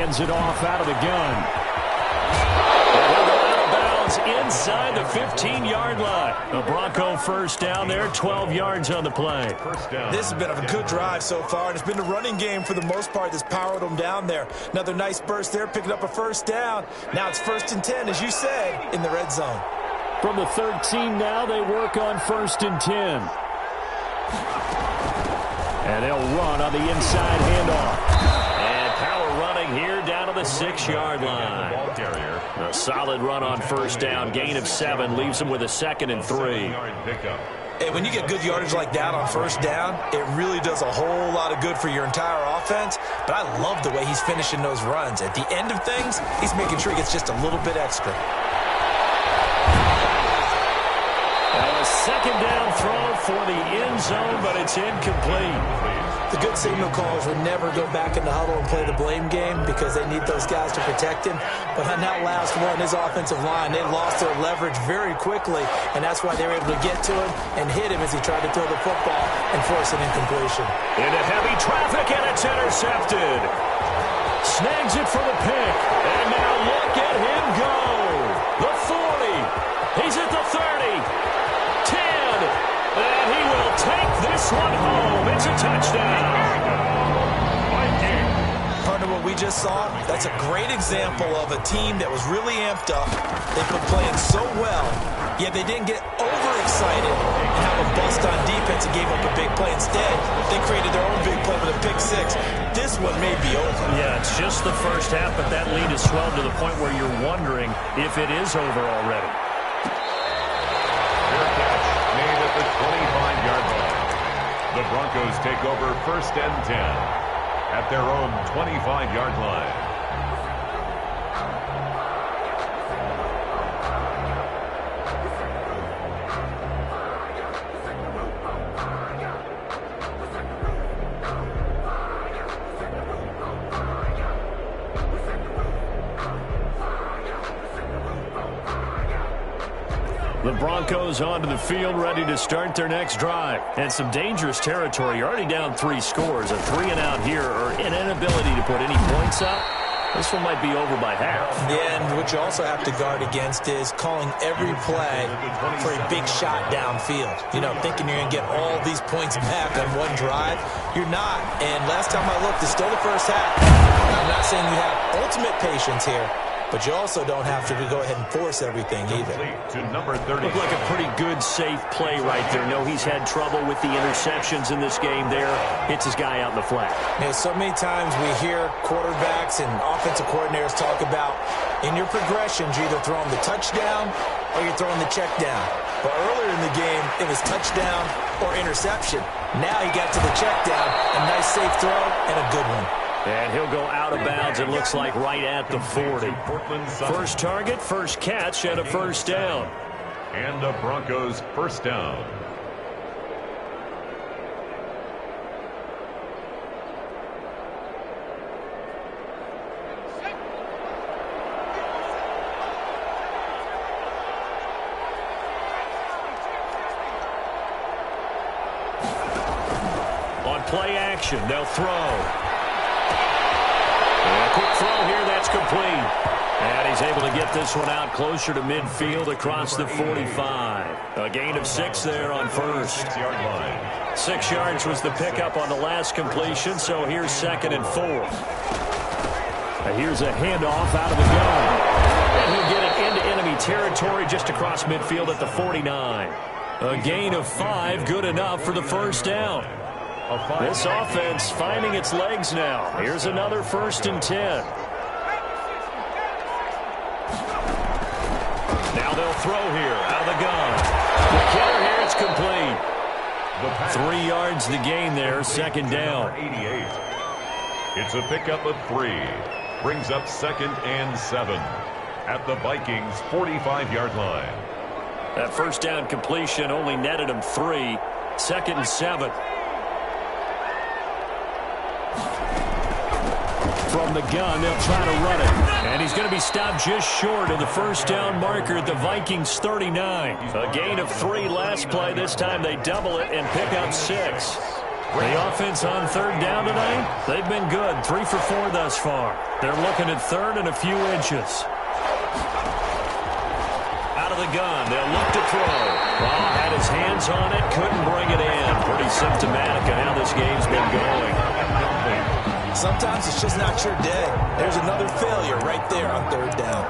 hands it off out of the gun. And he'll go out of bounds inside the 15-yard line. A Bronco first down there, 12 yards on the play. This has been a good drive so far, and it's been the running game for the most part that's powered them down there. Another nice burst there, picking up a first down. Now it's 1st and 10, as you said, in the red zone. From the 13 now, they work on 1st and 10. And they'll run on the inside handoff. And power running here down to the 6-yard line. A solid run on first down. Gain of 7 leaves them with a 2nd and 3. Hey, when you get good yardage like that on first down, it really does a whole lot of good for your entire offense. But I love the way he's finishing those runs. At the end of things, he's making sure he gets just a little bit extra. A second down throw for the end zone, but it's incomplete. The good signal callers would never go back in the huddle and play the blame game because they need those guys to protect him. But on that last one, his offensive line, they lost their leverage very quickly, and that's why they were able to get to him and hit him as he tried to throw the football and force an incompletion. Into heavy traffic, and it's intercepted. Snags it for the pick, and now look at him go. The 40. He's at the 30. 10, and he will take this one home. It's a touchdown. Partner, what we just saw, that's a great example of a team that was really amped up. They've been playing so well, yet they didn't get overexcited and have a bust on defense and gave up a big play. Instead, they created their own big play with a pick 6. This one may be over. Yeah, it's just the first half, but that lead has swelled to the point where you're wondering if it is over already. Made at the 25-yard line. The Broncos take over 1st and 10 at their own 25-yard line. The Broncos onto the field, ready to start their next drive. And some dangerous territory. You're already down 3 scores. A 3-and-out here, or an inability to put any points up. This one might be over by half. Yeah, and what you also have to guard against is calling every play for a big shot downfield. You know, thinking you're going to get all these points back on one drive. You're not. And last time I looked, it's still the first half. I'm not saying you have ultimate patience here, but you also don't have to go ahead and force everything either. To number 30. Looked like a pretty good, safe play right there. No, he's had trouble with the interceptions in this game there. Hits his guy out in the flat. Yeah, so many times we hear quarterbacks and offensive coordinators talk about in your progressions, you're either throwing the touchdown or you're throwing the check down. But earlier in the game, it was touchdown or interception. Now he got to the check down, a nice safe throw and a good one. And he'll go out of bounds, it looks like, right at the 40. First target, first catch, and a first down. And the Broncos first down. On play action, they'll throw. A quick throw here, that's complete. And he's able to get this one out closer to midfield across the 45. A gain of 6 there on first. 6-yard line. 6 yards was the pickup on the last completion, so here's 2nd and 4. Here's a handoff out of the gun. And he'll get it into enemy territory just across midfield at the 49. A gain of 5, good enough for the first down. This offense finding its legs now. Here's another 1st and 10. Now they'll throw here out of the gun. The killer here, it's complete. 3 yards the gain there, 2nd down. 88. It's a pickup of 3. Brings up 2nd and 7 at the Vikings 45-yard line. That first down completion only netted him 3. 2nd and 7. From the gun, they'll try to run it. And he's going to be stopped just short of the first down marker at the Vikings 39. A gain of 3 last play. This time they double it and pick up 6. The offense on third down tonight, they've been good. 3 for 4 thus far. They're looking at third and a few inches. Out of the gun, they'll look to throw. Well, had his hands on it, couldn't bring it in. Pretty symptomatic of how this game's been going. Sometimes it's just not your day. There's another failure right there on third down.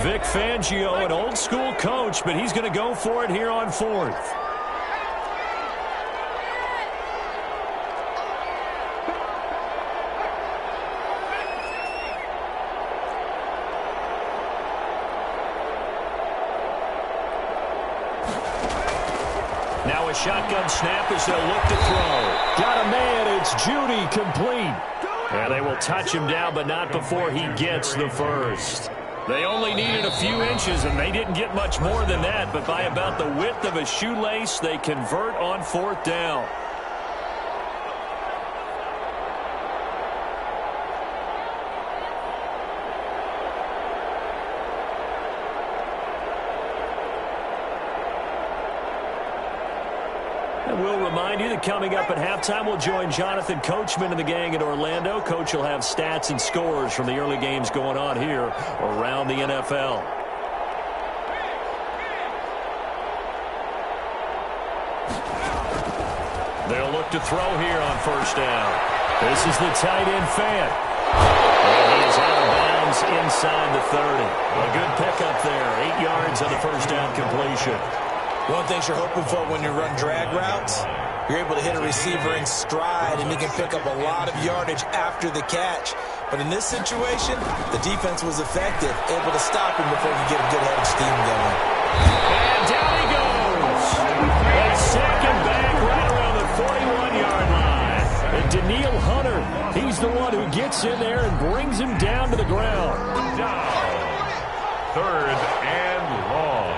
Vic Fangio, an old-school coach, but he's going to go for it here on fourth. Now a shotgun snap as they'll look to throw. Got a man, it's Judy, complete. Yeah, they will touch him down, but not before he gets the first. They only needed a few inches, and they didn't get much more than that, but by about the width of a shoelace, they convert on fourth down. And we'll remind you that coming up at halftime, we'll join Jonathan Coachman and the gang in Orlando. Coach will have stats and scores from the early games going on here around the NFL. They'll look to throw here on first down. This is the tight end fan. And he is out of bounds inside the 30. A good pickup there. 8 yards on the first down completion. One of the things you're hoping for when you run drag routes, you're able to hit a receiver in stride, and he can pick up a lot of yardage after the catch. But in this situation, the defense was effective, able to stop him before he could get a good head of steam going. And down he goes. A second back right around the 41-yard line. And Daniil Hunter, he's the one who gets in there and brings him down to the ground. Down. Third and long.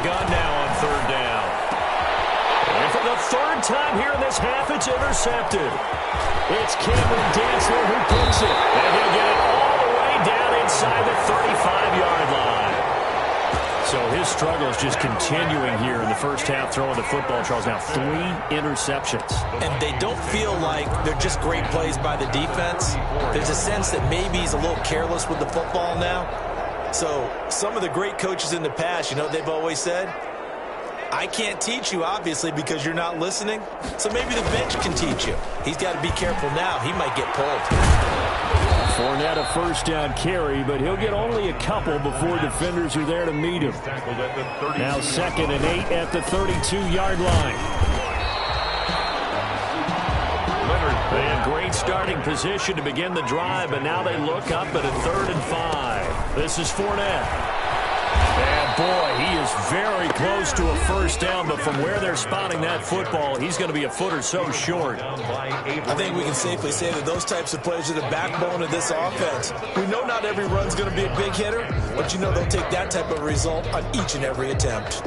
Gun now on third down. And for the third time here in this half, it's intercepted. It's Cameron Dantzler who picks it. And he'll get it all the way down inside the 35-yard line. So his struggle is just continuing here in the first half, throwing the football. Charles, now 3 interceptions. And they don't feel like they're just great plays by the defense. There's a sense that maybe he's a little careless with the football now. So some of the great coaches in the past, you know what they've always said? I can't teach you, obviously, because you're not listening. So maybe the bench can teach you. He's got to be careful now. He might get pulled. Fournette a first down carry, but he'll get only a couple before defenders are there to meet him. Now 2nd and 8 at the 32-yard line. They had great starting position to begin the drive, but now they look up at a 3rd and 5. This is Fournette. And boy, he is very close to a first down, but from where they're spotting that football, he's going to be a foot or so short. I think we can safely say that those types of plays are the backbone of this offense. We know not every run's going to be a big hitter, but you know they'll take that type of result on each and every attempt.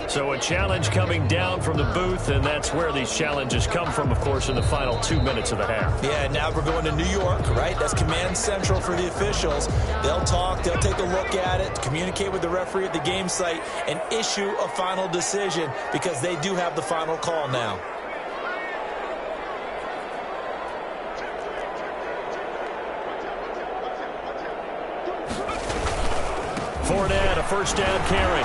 So a challenge coming down from the booth, and that's where these challenges come from, of course, in the final 2 minutes of the half. Yeah, now we're going to New York, right? That's command central for the officials. They'll talk, they'll take a look at it, communicate with the referee at the game site, and issue a final decision because they do have the final call now. Fournette, a first down carry.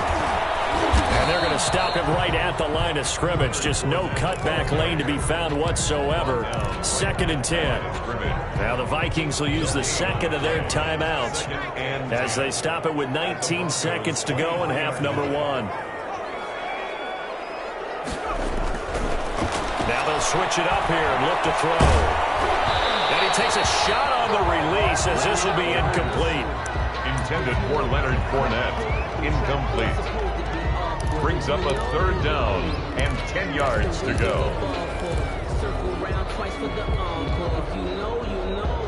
And they're going to stop him right at the line of scrimmage. Just no cutback lane to be found whatsoever. 2nd and 10. Now the Vikings will use the second of their timeouts as they stop it with 19 seconds to go in half number 1. Now they'll switch it up here and look to throw. And he takes a shot on the release as this will be incomplete. Intended for Leonard Fournette. Incomplete. Brings up a 3rd down and 10 yards to go. Circle round twice for the encore. If you know, you know.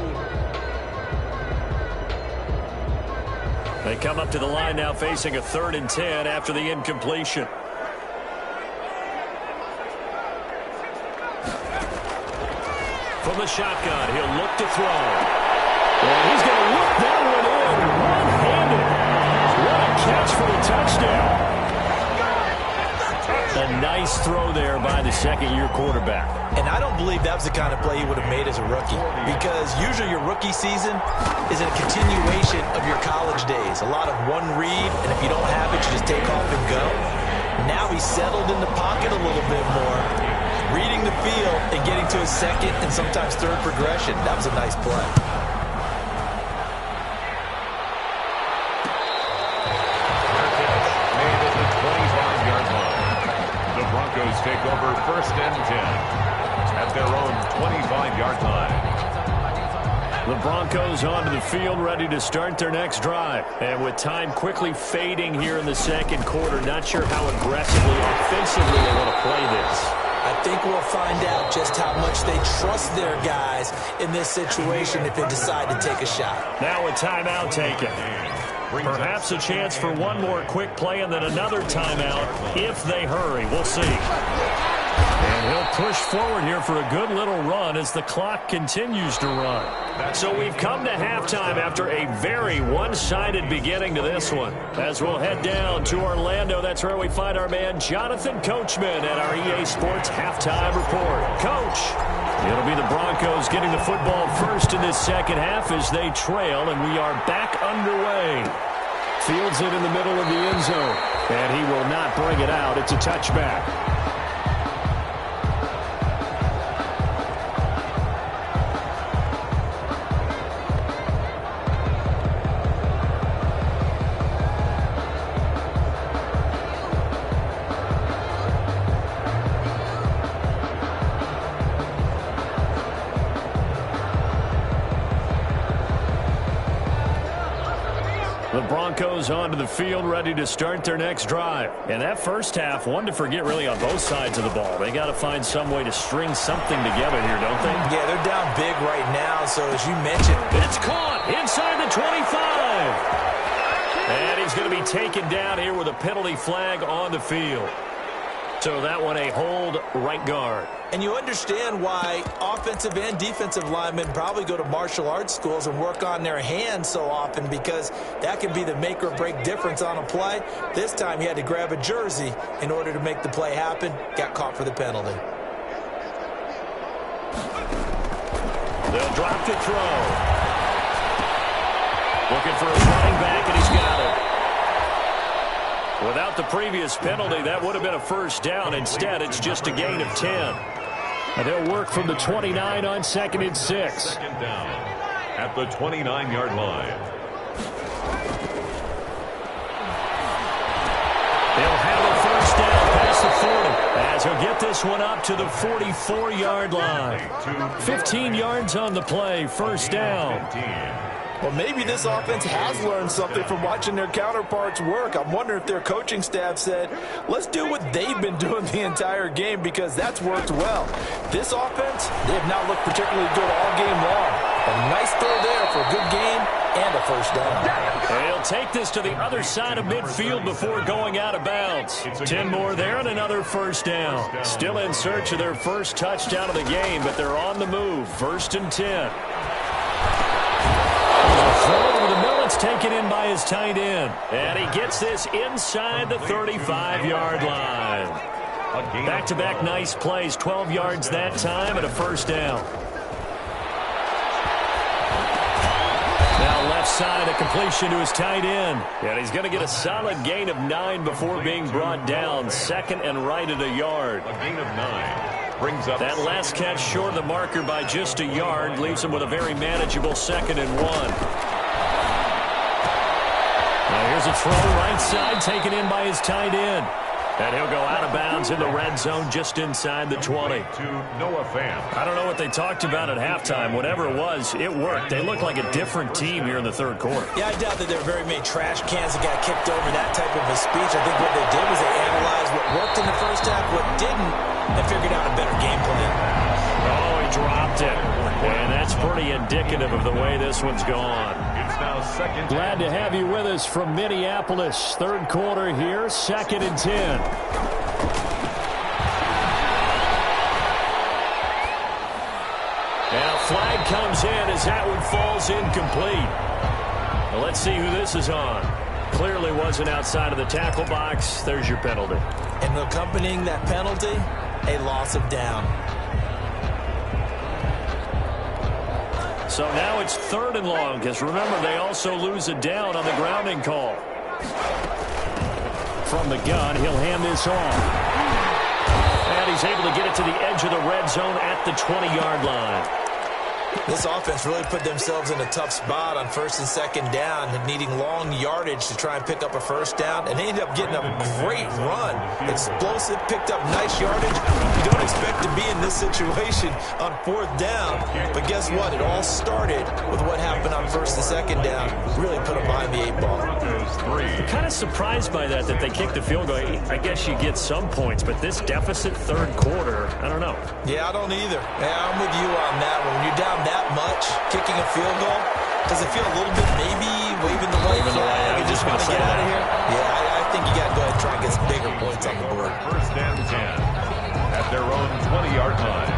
They come up to the line now facing a 3rd and 10 after the incompletion. From the shotgun, he'll look to throw. And he's going to whip that one in one-handed. What a catch for the touchdown. A nice throw there by the second-year quarterback. And I don't believe that was the kind of play he would have made as a rookie, because usually your rookie season is a continuation of your college days. A lot of one read, and if you don't have it, you just take off and go. Now he's settled in the pocket a little bit more, reading the field and getting to his second and sometimes third progression. That was a nice play. Made at the 25-yard line. The Broncos take over 1st and 10 at their own 25-yard line. The Broncos onto the field, ready to start their next drive. And with time quickly fading here in the second quarter, not sure how aggressively, offensively they want to play this. I think we'll find out just how much they trust their guys in this situation if they decide to take a shot. Now a timeout taken. Perhaps a chance for one more quick play and then another timeout if they hurry. We'll see. And he'll push forward here for a good little run as the clock continues to run. So we've come to halftime after a very one-sided beginning to this one. As we'll head down to Orlando, that's where we find our man Jonathan Coachman at our EA Sports Halftime Report. Coach, it'll be the Broncos getting the football first in this second half as they trail, and we are back underway. Fields it in the middle of the end zone, and he will not bring it out. It's a touchback. The Broncos onto the field, ready to start their next drive. And that first half, one to forget really on both sides of the ball. They got to find some way to string something together here, don't they? Yeah, they're down big right now, so as you mentioned. It's caught inside the 25. And he's going to be taken down here with a penalty flag on the field. So that one a hold right guard. And you understand why offensive and defensive linemen probably go to martial arts schools and work on their hands so often, because that can be the make or break difference on a play. This time he had to grab a jersey in order to make the play happen. Got caught for the penalty. They'll drop to throw. Looking for his running back, and he's got it. Without the previous penalty, that would have been a first down. Instead, it's just a gain of 10. And they'll work from the 29 on 2nd and 6. Second down at the 29-yard line. They'll have a first down past the 40 as he'll get this one up to the 44-yard line. 15 yards on the play, first down. Well, maybe this offense has learned something from watching their counterparts work. I'm wondering if their coaching staff said, let's do what they've been doing the entire game, because that's worked well. This offense, they have not looked particularly good all game long. A nice throw there for a good game and a first down. They'll take this to the other side of midfield before going out of bounds. 10 more there and another first down. Still in search of their first touchdown of the game, but they're on the move. 1st and 10. Throw over the middle, it's taken in by his tight end. And he gets this inside the 35-yard line. Back-to-back nice plays, 12 yards that time and a first down. Now left side, a completion to his tight end. And he's going to get a solid gain of 9 before being brought down. 2nd and right at a yard. A gain of 9. Brings up that last catch short of the marker by just a yard, leaves him with a very manageable 2nd and 1. Now here's a throw right side, taken in by his tight end. And he'll go out of bounds in the red zone just inside the 20. I don't know what they talked about at halftime. Whatever it was, it worked. They look like a different team here in the third quarter. Yeah, I doubt that there were very many trash cans that got kicked over, that type of a speech. I think what they did was they analyzed what worked in the first half, what didn't, and figured out a better game plan. pretty indicative of the way this one's gone. It's now second. Glad to have you with us from Minneapolis. Third quarter here, 2nd and 10. And a flag comes in as that one falls incomplete. Well, let's see who this is on. Clearly wasn't outside of the tackle box. There's your penalty. And accompanying that penalty, a loss of down. So now it's 3rd and long, because remember, they also lose a down on the grounding call. From the gun, he'll hand this off. And he's able to get it to the edge of the red zone at the 20-yard line. This offense really put themselves in a tough spot on 1st and 2nd down, needing long yardage to try and pick up a 1st down, and they ended up getting a great run. Explosive, picked up nice yardage. You don't expect to be in this situation on 4th down, but guess what? It all started with what happened on 1st and 2nd down. Really put them behind the 8 ball. I'm kind of surprised by that they kicked the field goal. I guess you get some points, but this deficit 3rd quarter, I don't know. Yeah, I don't either. Yeah, I'm with you on that one. When you're down that much, kicking a field goal, does it feel a little bit maybe waving the white flag and just want to get out of here? Yeah, I think you got to go ahead and try and get some bigger points on the board. 1st and 10 at their own 20-yard line.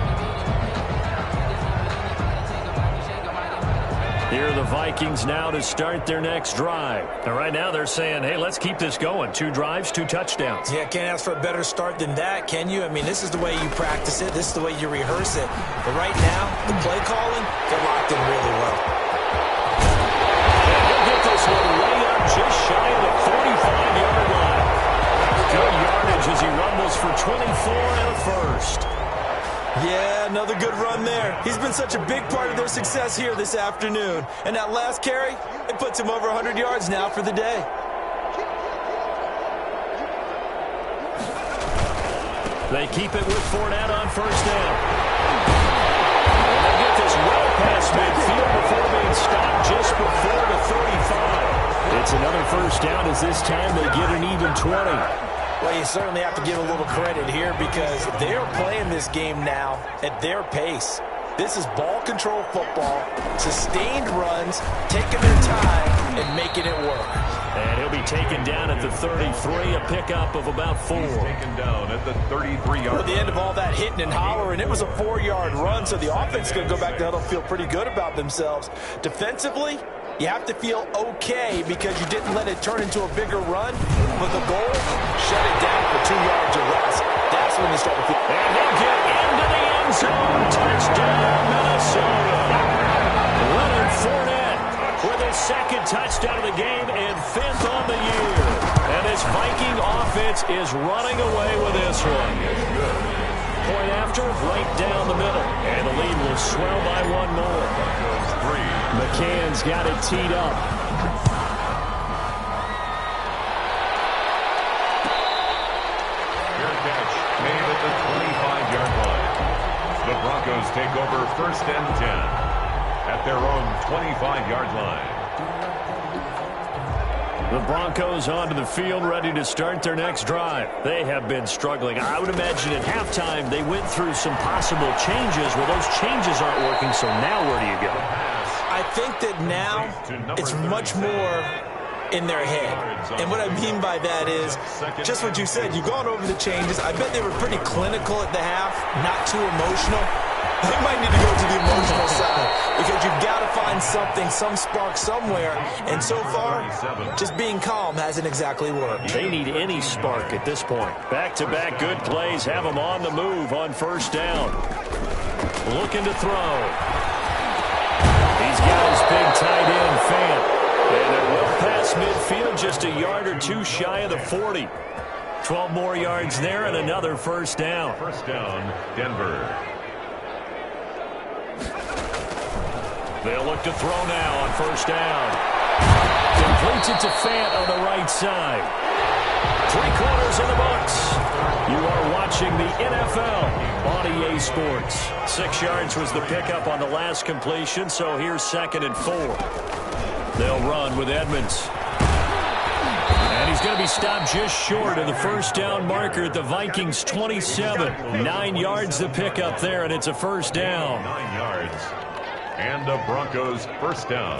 Here are the Vikings now to start their next drive. And right now they're saying, hey, let's keep this going. 2 drives, 2 touchdowns. Yeah, can't ask for a better start than that, can you? I mean, this is the way you practice it. This is the way you rehearse it. But right now, the play calling, they're locked in really well. And he'll get this one way up just shy of the 45-yard line. Good yardage as he rumbles for 24 and a 1st. Yeah, another good run there. He's been such a big part of their success here this afternoon. And that last carry, it puts him over 100 yards now for the day. They keep it with Fournette on 1st down. And they get this well past midfield before being stopped just before the 35. It's another 1st down as this time they get an even 20. Well, you certainly have to give a little credit here because they're playing this game now at their pace. This is ball control football, sustained runs, taking their time and making it work. And he'll be taken down at the 33, a pickup of about 4. Taken down at the 33-yard line. At the end of all that hitting and hollering, it was a 4-yard run, so the offense is going to go back to huddle, feel pretty good about themselves. Defensively, you have to feel okay because you didn't let it turn into a bigger run. But the goal, shut it down for 2 yards or less. That's when you start to feel. And he'll get into the end zone. Touchdown, Minnesota. Leonard Fournette with his 2nd touchdown of the game and 5th on the year. And this Viking offense is running away with this one. Point after, right down the middle. And the lead will swell by 1 more. McCann's got it teed up. Fair catch made at the 25-yard line. The Broncos take over 1st and 10 at their own 25-yard line. The Broncos onto the field, ready to start their next drive. They have been struggling. I would imagine at halftime they went through some possible changes. Well, those changes aren't working, so now where do you go? I think that now it's much more in their head. And what I mean by that is just what you said. You've gone over the changes. I bet they were pretty clinical at the half, not too emotional. They might need to go to the emotional side because you've got to find something, some spark somewhere. And so far, just being calm hasn't exactly worked. They need any spark at this point. Back-to-back good plays have them on the move on 1st down. Looking to throw. He's got his big tight end, Fant. And they're well past midfield, just a yard or 2 shy of the 40. 12 more yards there and another 1st down. 1st down, Denver. They'll look to throw now on 1st down. Completes it to Fant on the right side. 3 quarters in the books. You are watching the NFL on EA Sports. 6 yards was the pickup on the last completion, so here's 2nd and 4. They'll run with Edmonds. And he's going to be stopped just short of the 1st down marker at the Vikings' 27. 9 yards the pickup there, and it's a 1st down. 9 yards. And a Broncos first down.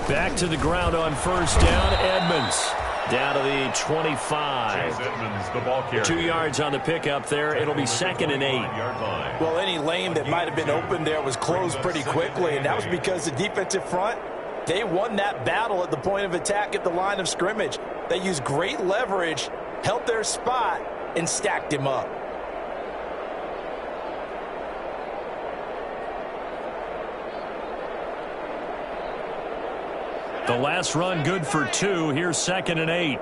Back to the ground on first down. Edmonds down to the 25. Chase Edmonds, the ball carrier. 2 yards on the pickup there. It'll be 2nd and 8. Well, any lane that might have been open there was closed pretty quickly, and that was because the defensive front, they won that battle at the point of attack at the line of scrimmage. They used great leverage, held their spot, and stacked him up. The last run good for 2. Here's 2nd and 8.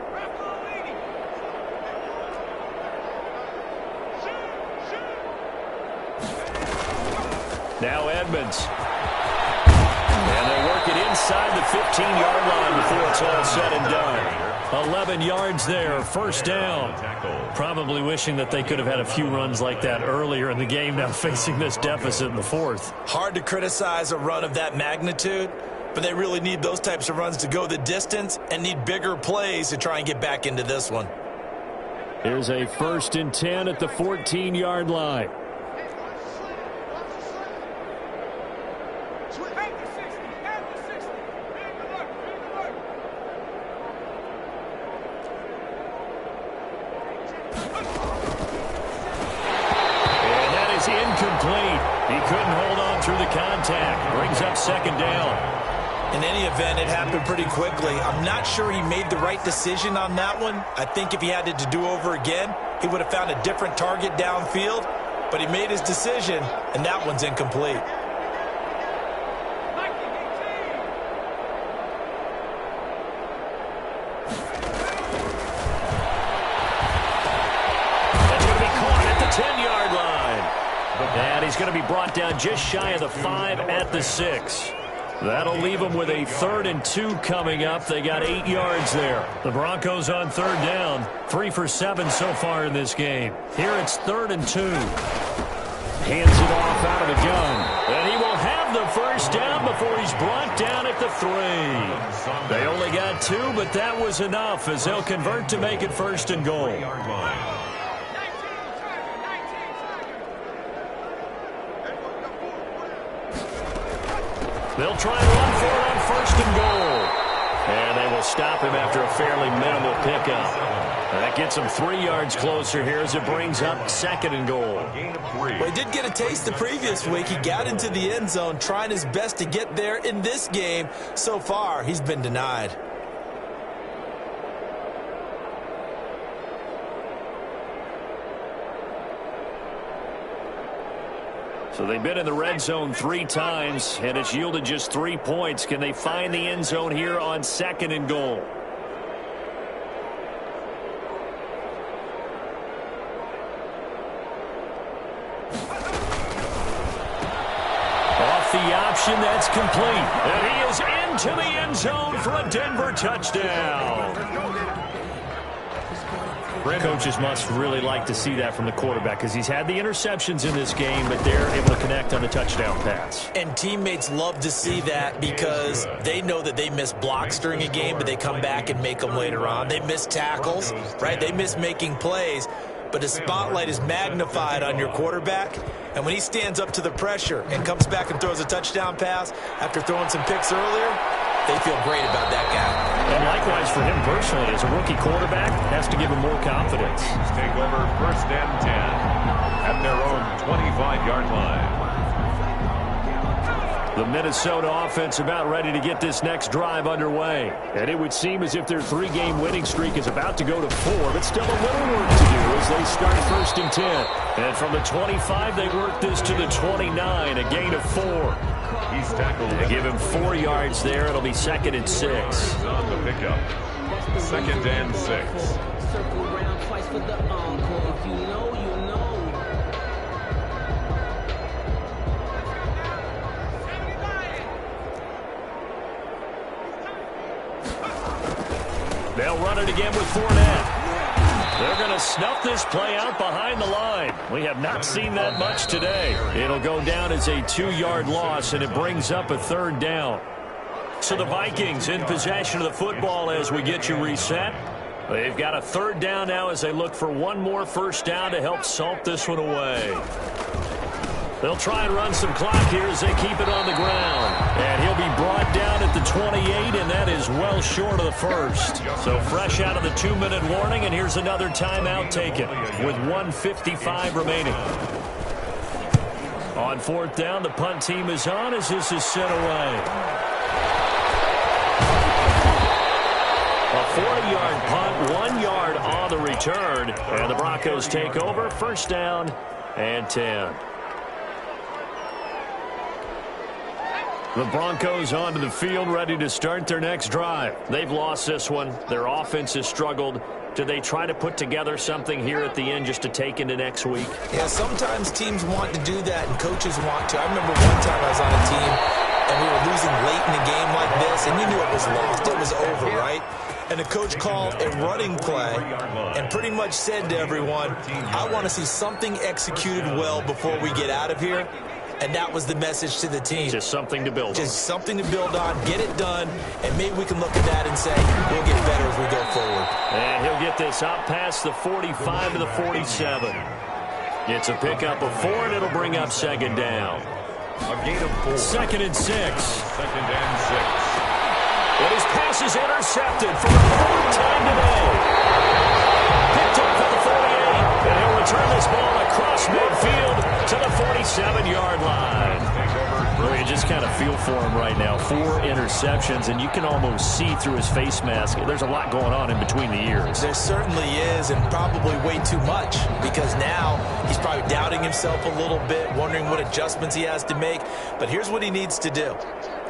Now Edmonds. And they work it inside the 15-yard line before it's all said and done. 11 yards there, first down. Probably wishing that they could have had a few runs like that earlier in the game, now facing this deficit in the 4th. Hard to criticize a run of that magnitude, but they really need those types of runs to go the distance and need bigger plays to try and get back into this one. Here's a 1st and 10 at the 14-yard line. Incomplete. He couldn't hold on through the contact. Brings up 2nd down. In any event, it happened pretty quickly. I'm not sure he made the right decision on that one. I think if he had it to do over again, he would have found a different target downfield. But he made his decision, and that one's incomplete. That's going to be caught at the 10-yard line. And he's going to be brought down just shy of the 5 at the 6. That'll leave them with a 3rd and 2 coming up. They got 8 yards there. The Broncos on 3rd down. 3 for 7 so far in this game. Here it's 3rd and 2. Hands it off out of the gun. And he will have the first down before he's brought down at the 3. They only got 2, but that was enough as they'll convert to make it 1st and goal. They'll try and run for it on 1st and goal. And they will stop him after a fairly minimal pickup. That gets him 3 yards closer here as it brings up 2nd and goal. Well, he did get a taste the previous week. He got into the end zone trying his best to get there in this game. So far, he's been denied. So they've been in the red zone 3 times, and it's yielded just 3 points. Can they find the end zone here on 2nd and goal? Off the option, that's complete. And he is into the end zone for a Denver touchdown. Coaches must really like to see that from the quarterback because he's had the interceptions in this game, but they're able to connect on the touchdown pass. And teammates love to see that because they know that they miss blocks during a game, but they come back and make them later on. They miss tackles, right? They miss making plays, but the spotlight is magnified on your quarterback. And when he stands up to the pressure and comes back and throws a touchdown pass after throwing some picks earlier, they feel great about that guy. And likewise for him personally, as a rookie quarterback, has to give him more confidence. Take over 1st and 10 at their own 25-yard line. The Minnesota offense about ready to get this next drive underway. And it would seem as if their 3-game winning streak is about to go to 4, but still a little work to do as they start 1st and 10. And from the 25, they work this to the 29, a gain of 4. He's tackled. They give him 4 yards there. It'll be 2nd and 6. On the pickup. 2nd and 6. Circle around twice for the encore. If you know, you know. They'll run it again with Fournette. They're going to snuff this play out behind the line. We have not seen that much today. It'll go down as a 2-yard loss, and it brings up a 3rd down. So the Vikings in possession of the football as we get you reset. They've got a 3rd down now as they look for one more first down to help salt this one away. They'll try and run some clock here as they keep it on the ground. And he'll be brought down at the 28, and that is well short of the first. So fresh out of the 2-minute warning, and here's another timeout taken with 1:55 remaining. On fourth down, the punt team is on as this is sent away. A 40-yard punt, 1 yard on the return. And the Broncos take over, first down and 10. The Broncos onto the field, ready to start their next drive. They've lost this one. Their offense has struggled. Do they try to put together something here at the end just to take into next week? Yeah, sometimes teams want to do that and coaches want to. I remember one time I was on a team and we were losing late in a game like this, and you knew it was lost. It was over, right? And the coach called a running play and pretty much said to everyone, I want to see something executed well before we get out of here. And that was the message to the team. Just something to build on. Just something to build on, get it done, and maybe we can look at that and say, we'll get better as we go forward. And he'll get this out past the 45 to the 47. It's a pickup of 4, and it'll bring up second down. A gain of 4. Second and 6. Second and 6. And his pass is intercepted for the 4th time today. Picked up at the 48. And he'll return this ball across midfield to the 47-yard line. You just kind of feel for him right now. 4 interceptions, and you can almost see through his face mask. There's a lot going on in between the ears. There certainly is, and probably way too much, because now he's probably doubting himself a little bit, wondering what adjustments he has to make. But here's what he needs to do.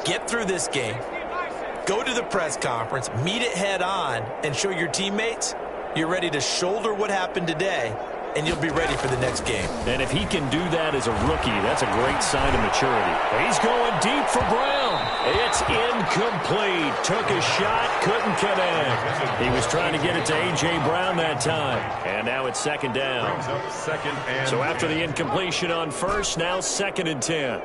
Get through this game. Go to the press conference, meet it head on, and show your teammates you're ready to shoulder what happened today, and you'll be ready for the next game. And if he can do that as a rookie, that's a great sign of maturity. He's going deep for Brown. It's incomplete. Took a shot, couldn't connect. He was trying to get it to A.J. Brown that time. And now it's second down. So after the incompletion on first, now second and 10.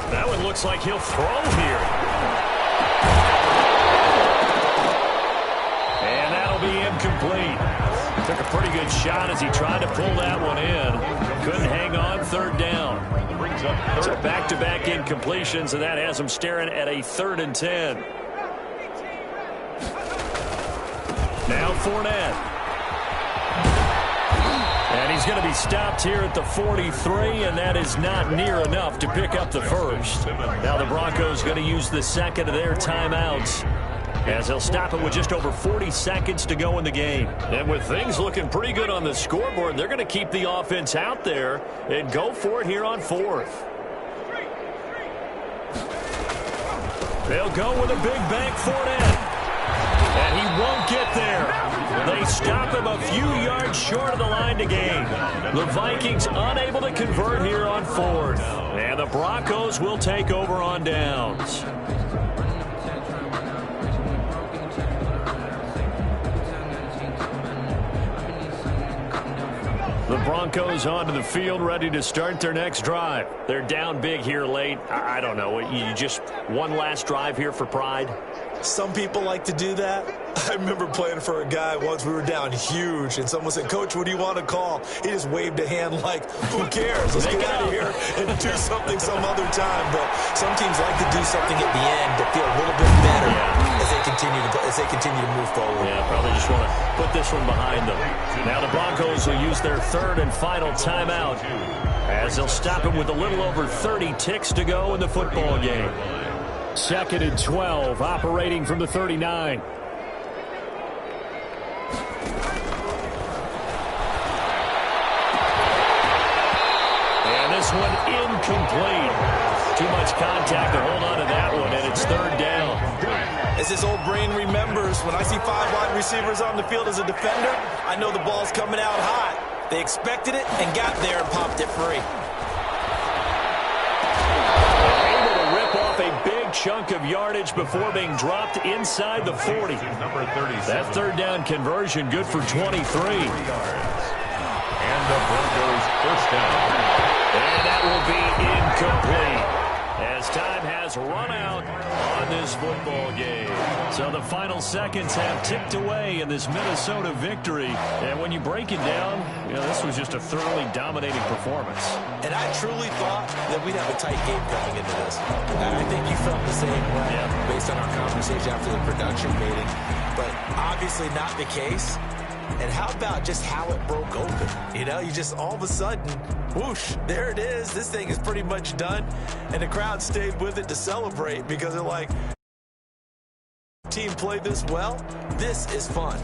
That one looks like he'll throw here. And that'll be incomplete. Took a pretty good shot as he tried to pull that one in. Couldn't hang on, third down. So back-to-back incompletions, and that has him staring at a 3rd and 10. Now Fournette. And he's going to be stopped here at the 43, and that is not near enough to pick up the first. Now the Broncos going to use the second of their timeouts, as they'll stop it with just over 40 seconds to go in the game. And with things looking pretty good on the scoreboard, they're going to keep the offense out there and go for it here on 4th. They'll go with a big bank Fournette. And he won't get there. They stop him a few yards short of the line to gain. The Vikings unable to convert here on 4th. And the Broncos will take over on downs. The Broncos onto the field, ready to start their next drive. They're down big here late. I don't know. You just one last drive here for pride? Some people like to do that. I remember playing for a guy once. We were down huge, and someone said, Coach, what do you want to call? He just waved a hand like, who cares? Let's get out of here and do something some other time. But some teams like to do something at the end to feel a little bit better as they continue to move forward. Yeah, probably just want to put this one behind them. Now the Broncos will use their 3rd and final timeout, as they'll stop it with a little over 30 ticks to go in the football game. 2nd and 12, operating from the 39. And this one incomplete. Too much contact to hold on to that one, and it's 3rd down. As his old brain remembers, when I see 5 wide receivers on the field as a defender, I know the ball's coming out hot. They expected it and got there and popped it free. A big chunk of yardage before being dropped inside the 40. That 3rd down conversion good for 23. And the Broncos first down. And that will be incomplete, as time has run out on this football game. So the final seconds have ticked away in this Minnesota victory. And when you break it down, this was just a thoroughly dominating performance. And I truly thought that we'd have a tight game coming into this. I think you felt the same way based on our conversation after the production meeting. But obviously not the case. And how about just how it broke open? You just all of a sudden, whoosh, there it is. This thing is pretty much done. And the crowd stayed with it to celebrate because they're like, team played this well. This is fun.